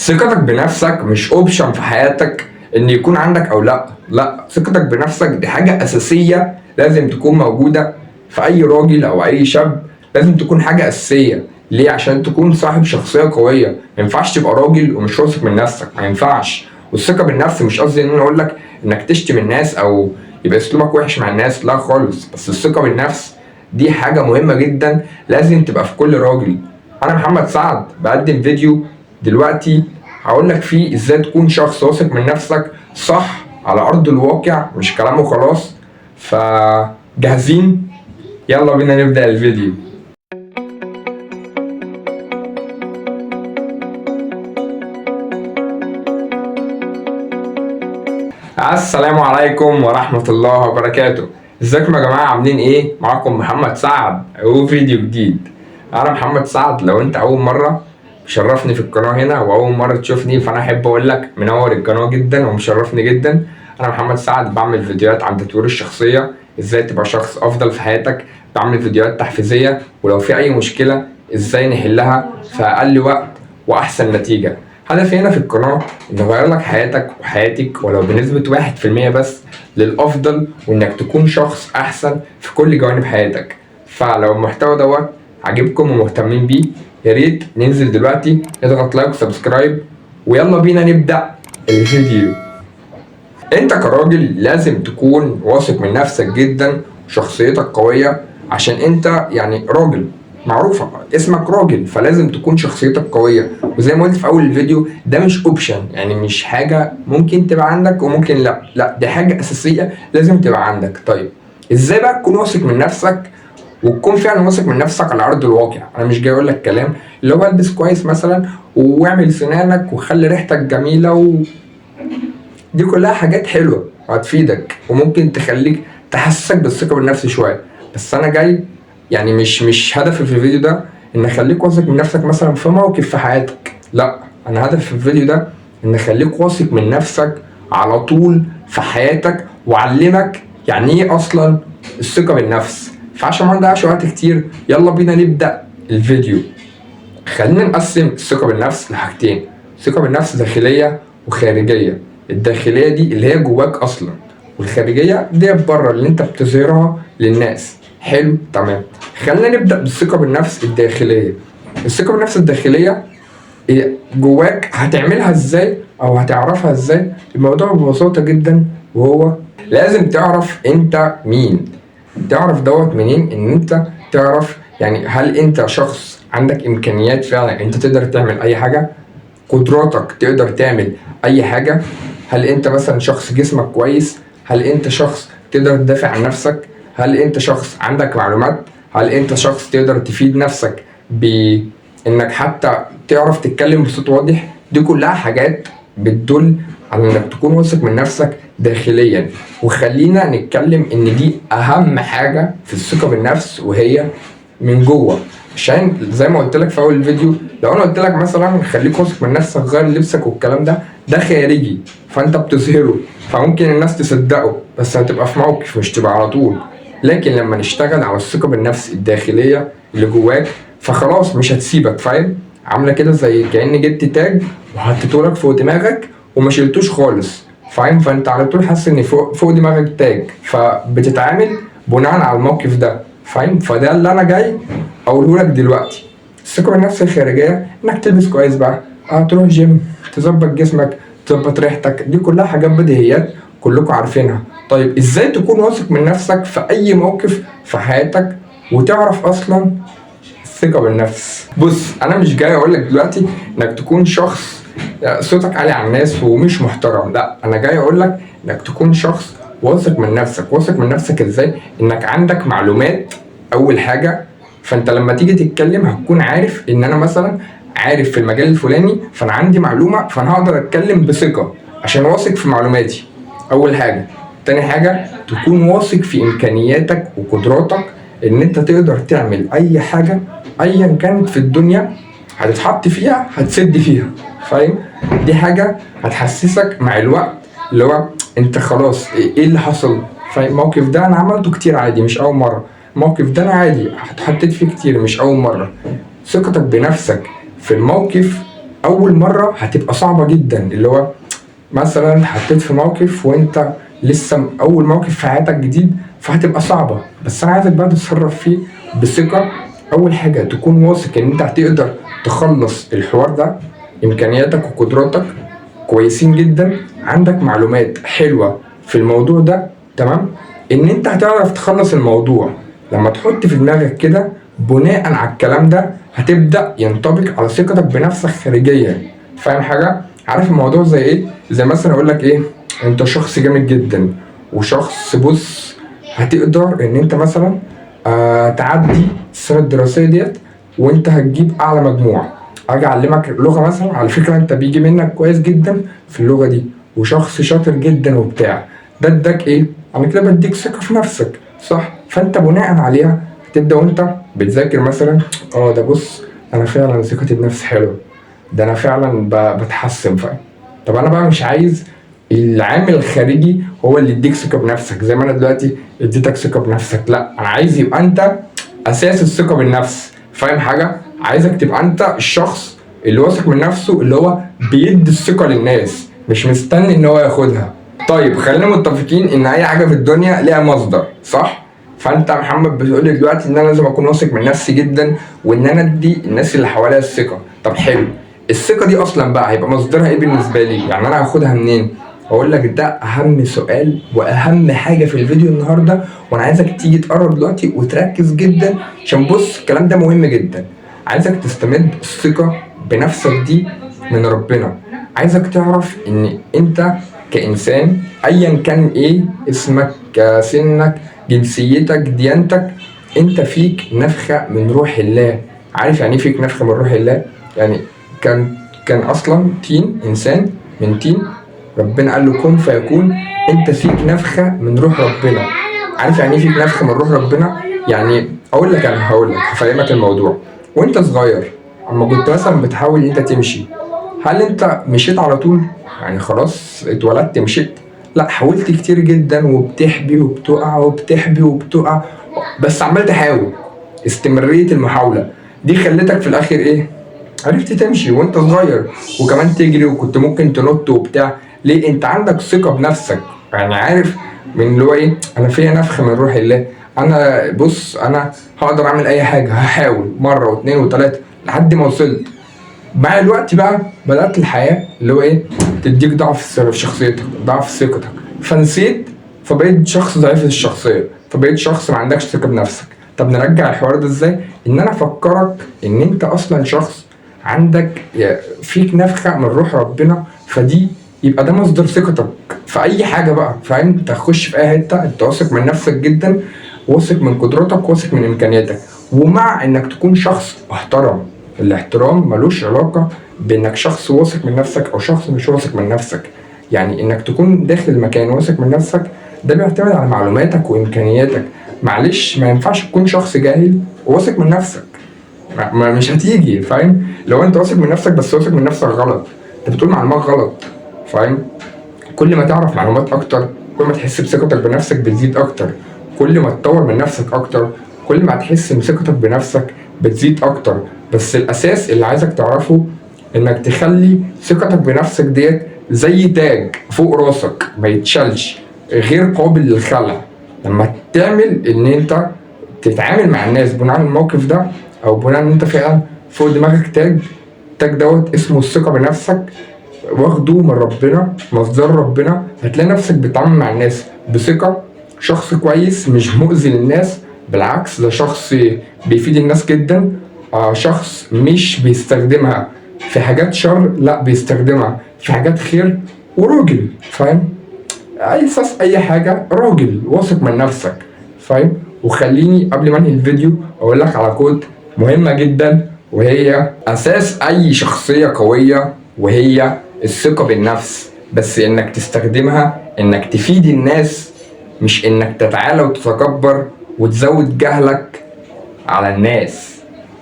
ثقتك بنفسك مش اوبشن في حياتك ان يكون عندك او لا ثقتك بنفسك دي حاجة اساسية لازم تكون موجودة في اي راجل او اي شاب. لازم تكون حاجة اساسية. ليه؟ عشان تكون صاحب شخصية قوية. ما ينفعش تبقى راجل ومش واثق من نفسك، ما ينفعش. والثقة بالنفس مش قصدي ان انا اقول لك انك تشتم الناس او يبقى اسلوبك وحش مع الناس، لا خالص. بس الثقة بالنفس دي حاجة مهمة جدا لازم تبقى في كل راجل. انا محمد سعد بقدم فيديو دلوقتي هقول لك فيه ازاي تكون شخص واثق من نفسك صح على ارض الواقع، مش كلام وخلاص. فجاهزين؟ يلا بينا نبدأ الفيديو. السلام عليكم ورحمة الله وبركاته. ازيكم يا جماعة، عاملين ايه؟ معاكم محمد سعد وفيديو جديد. انا محمد سعد، لو انت اول مرة مشرفني في القناة هنا واول مرة تشوفني فانا احب اقول لك منور القناة جدا ومشرفني جدا. انا محمد سعد بعمل فيديوهات عن تطوير الشخصية، ازاي تبقى شخص افضل في حياتك. بعمل فيديوهات تحفيزية، ولو في اي مشكلة ازاي نحلها في اقل وقت واحسن نتيجة. هدفي هنا في القناة إن أغير لك حياتك وحياتك ولو بنسبة 1% بس للأفضل، وإنك تكون شخص أحسن في كل جوانب حياتك. فلو المحتوى دوت عجبكم ومهتمين بيه ياريت ننزل دلوقتي نضغط لايك وسبسكرايب، ويلا بينا نبدأ الفيديو. أنت كراجل لازم تكون واثق من نفسك جدا وشخصيتك قوية، عشان أنت يعني راجل معروفة، اسمك راجل، فلازم تكون شخصيتك قوية. وزي ما قلت في أول الفيديو ده مش اوبشن، يعني مش حاجة ممكن تبقى عندك وممكن لا دي حاجة أساسية لازم تبقى عندك. طيب ازاي بقى تكون واثق من نفسك وتكون فعلا واثق من نفسك على أرض الواقع؟ أنا مش جاي أقول لك كلام اللي هو البس كويس مثلا واعمل سنانك وخلي ريحتك جميلة دي كلها حاجات حلوة وهتفيدك وممكن تخليك تحسسك بالثقة بالنفس شوية. بس أنا جاي يعني مش هدفي في الفيديو ده ان اخليك واثق من نفسك مثلا في موقف في حياتك، لا. انا هدفي في الفيديو ده ان اخليك واثق من نفسك على طول في حياتك، واعلمك يعني ايه اصلا الثقة بالنفس. فعشان ما نضيعش وقت كتير يلا بينا نبدأ الفيديو. خلينا نقسم الثقة بالنفس لحاجتين: ثقة بالنفس داخلية وخارجية. الداخلية دي اللي هي جواك اصلا، والخارجية دي بره اللي انت بتظهرها للناس. حلو، تمام. خلينا نبدأ بالثقة بالنفس الداخلية. الثقة بالنفس الداخلية جواك هتعملها ازاي او هتعرفها ازاي؟ الموضوع ببساطة جدا، وهو لازم تعرف انت مين. تعرف دوت منين؟ ان انت تعرف يعني هل انت شخص عندك امكانيات فعلا انت تقدر تعمل اي حاجة؟ قدراتك تقدر تعمل اي حاجة؟ هل انت مثلا شخص جسمك كويس؟ هل انت شخص تقدر تدافع عن نفسك؟ هل انت شخص عندك معلومات؟ هل انت شخص تقدر تفيد نفسك بانك حتى تعرف تتكلم بصوت واضح؟ دي كلها حاجات بتدل على انك تكون واثق من نفسك داخليا. وخلينا نتكلم ان دي اهم حاجة في الثقة بالنفس، وهي من جوه. عشان زي ما قلت لك في اول الفيديو، لو انا قلت لك مثلا خليك واثق من نفسك غير لبسك والكلام ده خارجي، فانت بتظهره فممكن الناس تصدقه، بس هتبقى في موقف مش تبقى على طول. لكن لما نشتغل على الثقة بالنفس الداخلية اللي جواك فخلاص مش هتسيبك. فاهم؟ عاملة كده زي كأن جبت تاج وحطيته لك فوق دماغك وما شلتوش خالص. فاهم؟ فانت على طول حاسس ان فوق دماغك تاج، فبتتعامل بناء على الموقف ده. فاهم؟ فده اللي انا جاي اقوله لك دلوقتي. الثقة بالنفس الخارجية انك تلبس كويس بقى، تروح جيم، تظبط جسمك، تظبط ريحتك، دي كلها حاجات بديهيات كلكم عارفينها. طيب ازاي تكون واثق من نفسك في اي موقف في حياتك وتعرف اصلا الثقة بالنفس؟ بص، انا مش جاي اقول لك دلوقتي انك تكون شخص صوتك عالي على الناس ومش محترم، لا. انا جاي اقول لك انك تكون شخص واثق من نفسك. واثق من نفسك ازاي؟ انك عندك معلومات اول حاجة، فانت لما تيجي تتكلم هتكون عارف ان انا مثلا عارف في المجال الفلاني، فانا عندي معلومة فانا هقدر اتكلم بثقة عشان واثق في معلوماتي. اول حاجة. تاني حاجة، تكون واثق في امكانياتك وقدراتك ان انت تقدر تعمل اي حاجة ايا كانت في الدنيا هتتحط فيها هتسد فيها. فاهم؟ دي حاجة هتحسسك مع الوقت اللي هو انت خلاص ايه اللي حصل. فالموقف ده انا عملته كتير عادي مش اول مرة، الموقف ده انا عادي اتحطيت فيه كتير مش اول مرة. ثقتك بنفسك في الموقف اول مره هتبقى صعبه جدا، اللي هو مثلا حطيت في موقف وانت لسه اول موقف في حياتك جديد، فهتبقى صعبه. بس انا عايزك بقى تتصرف فيه بثقه. اول حاجه تكون واثق ان انت هتقدر تخلص الحوار ده، امكانياتك وقدراتك كويسين جدا، عندك معلومات حلوه في الموضوع ده، تمام، ان انت هتعرف تخلص الموضوع. لما تحط في دماغك كده، بناء على الكلام ده هتبدا ينطبق على ثقتك بنفسك خارجيا. فاهم حاجه؟ عارف الموضوع زي ايه؟ زي مثلا اقول لك ايه، انت شخص جامد جدا وشخص بص هتقدر ان انت مثلا تعدي السنه الدراسيه ديت وانت هتجيب اعلى مجموع. اجي اعلمك لغه مثلا، على فكره انت بيجي منك كويس جدا في اللغه دي وشخص شاطر جدا وبتاع، ده اداك ايه؟ انا كده بديك ثقه في نفسك، صح؟ فانت بناء عليها تبدا وانت بتذاكر مثلا، ده بص انا فعلا ثقتي بنفسي حلوه، ده انا فعلا بتحسن. فاهم؟ طب انا بقى مش عايز العامل الخارجي هو اللي يديك ثقه بنفسك زي ما انا دلوقتي اديتك ثقه بنفسك، لا انا عايز يبقى انت اساس الثقه بالنفس. فاهم حاجه؟ عايزك تبقى انت الشخص اللي واثق من نفسه، اللي هو بيدي الثقه للناس، مش مستني ان هو ياخدها. طيب خلينا متفقين ان اي حاجه في الدنيا ليها مصدر، صح؟ فانت يا محمد بتقول لي دلوقتي ان انا لازم اكون واثق من نفسي جدا وان انا ادي الناس اللي حواليا الثقه. طب حلو، الثقه دي اصلا بقى هيبقى مصدرها ايه بالنسبه لي؟ يعني انا هاخدها منين؟ اقول لك ده اهم سؤال واهم حاجه في الفيديو النهارده، وانا عايزك تيجي تقرب دلوقتي وتركز جدا عشان بص الكلام ده مهم جدا. عايزك تستمد الثقه بنفسك دي من ربنا. عايزك تعرف ان انت كانسان ايا كان ايه اسمك، سنك، جنسيتك، ديانتك، انت فيك نفخه من روح الله. عارف يعني ايه فيك نفخه من روح الله؟ يعني كان اصلا طين، انسان من طين، ربنا قال له كن فيكون. انت فيك نفخه من روح ربنا. عارف يعني ايه فيك نفخه من روح ربنا؟ يعني هقول لك هفهمك الموضوع. وانت صغير اما كنت مثلا بتحاول انت تمشي، هل انت مشيت على طول؟ يعني خلاص اتولدت مشيت؟ لا، حاولت كتير جدا وبتحبي وبتقع وبتحبي وبتقع، بس عمال تحاول. استمرارية المحاولة دي خلتك في الاخر ايه؟ عرفت تمشي وانت صغير، وكمان تجري، وكنت ممكن تنط وبتاع. ليه؟ انت عندك ثقة بنفسك، يعني عارف من اللي هو ايه، انا فيا نفخ من روح الله، انا بص انا هقدر اعمل اي حاجة، هحاول مرة واثنين وثلاثة لحد ما وصلت. مع الوقت بقى بدأت الحياة اللي هو ايه، تديك ضعف في شخصيتك، ضعف في ثقتك، فنسيت، فبقيت شخص ضعيف الشخصية، فبقيت شخص ما عندكش ثقة بنفسك. طب نرجع الحوار ده ازاي؟ ان انا افكرك ان انت اصلا شخص عندك فيك نفخة من روح ربنا، فدي يبقى ده مصدر ثقتك في اي حاجة بقى. فاهم؟ تخش في اي حتة انت واثق من نفسك جدا، واثق من قدراتك، واثق من امكانياتك، ومع انك تكون شخص محترم. الاحترام ملوش علاقة بانك شخص واثق من نفسك او شخص مش واثق من نفسك. يعني انك تكون داخل مكان واثق من نفسك ده بيعتمد على معلوماتك وامكانياتك. معلش ما ينفعش تكون شخص جاهل وواثق من نفسك، مش هتيجي. فاهم؟ لو انت واثق من نفسك بس واثق من نفسك غلط، انت بتقول معلومات غلط. فاهم؟ كل ما تعرف معلومات اكتر، كل ما تحس بثقتك بنفسك بتزيد اكتر، كل ما تطور من نفسك اكتر، كل ما هتحس ان ثقتك بنفسك بتزيد اكتر. بس الاساس اللي عايزك تعرفه انك تخلي ثقتك بنفسك ديت زي تاج فوق راسك ما يتشالش، غير قابل للخلع. لما تعمل ان انت تتعامل مع الناس بناء على الموقف ده، او بناء ان انت فعلا فوق دماغك تاج دوت اسمه الثقة بنفسك، واخده من ربنا، مصدر ربنا، هتلاقي نفسك بتتعامل مع الناس بثقة. شخص كويس مش مؤذي للناس، بالعكس ده شخص بيفيد الناس جدا. شخص مش بيستخدمها في حاجات شر، لا بيستخدمها في حاجات خير، وراجل. فاهم؟ اي اساس اي حاجة راجل واثق من نفسك. فاهم؟ وخليني قبل ما انهي الفيديو اقول لك على كود مهمة جدا، وهي اساس اي شخصية قوية، وهي الثقة بالنفس. بس انك تستخدمها انك تفيد الناس، مش انك تتعالى وتتكبر وتزود جهلك على الناس.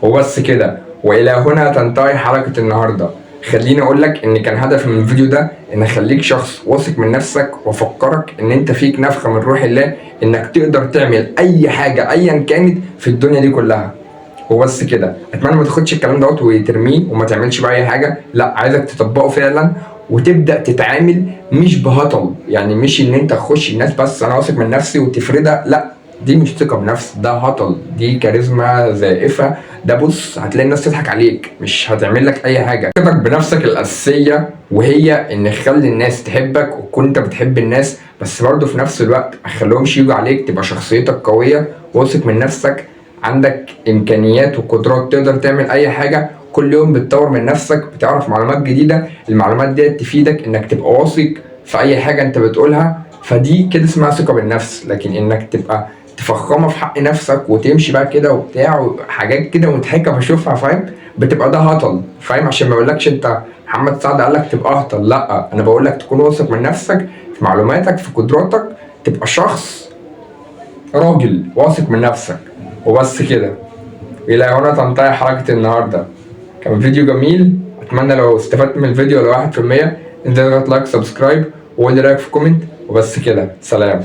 وبس كده، والى هنا تنتهي حلقة النهاردة. خليني اقولك ان كان هدفي من الفيديو ده ان اخليك شخص واثق من نفسك، وافكرك ان انت فيك نفخة من روح الله، انك تقدر تعمل اي حاجة ايا كانت في الدنيا دي كلها. وبس كده. اتمنى ما تاخدش الكلام دوت وترميه وما تعملش بقى اي حاجه، لا عايزك تطبقه فعلا وتبدا تتعامل مش بهطل. يعني مش ان انت تخش الناس بس انا واثق من نفسي وتفردها، لا دي مش ثقه بنفس، ده هطل، دي كاريزما زائفه. ده بص هتلاقي الناس تضحك عليك، مش هتعمل لك اي حاجه. ثقتك بنفسك الاساسيه وهي ان تخلي الناس تحبك وتكون انت بتحب الناس، بس برضه في نفس الوقت ما تخليهمش يجوا عليك. تبقى شخصيتك قويه واثق من نفسك، عندك امكانيات وقدرات تقدر تعمل اي حاجه. كل يوم بتطور من نفسك، بتعرف معلومات جديده، المعلومات دي تفيدك انك تبقى واثق في اي حاجه انت بتقولها. فدي كده اسمها ثقه بالنفس. لكن انك تبقى تفخمها في حق نفسك وتمشي بقى كده وبتاع حاجات كده مضحكه بشوفها، فاهم؟ بتبقى ده هطل، فاهم؟ عشان ما اقولكش انت محمد سعد قال لك تبقى هطل، لا انا بقول لك تكون واثق من نفسك في معلوماتك في قدراتك، تبقى شخص راجل واثق من نفسك وبس كده. الى هنا تنتهي حلقه النهارده. كان فيديو جميل، اتمنى لو استفدت من الفيديو لو 1% انزل اضغط لايك سبسكرايب وقول لي رايك في كومنت وبس كده. سلام.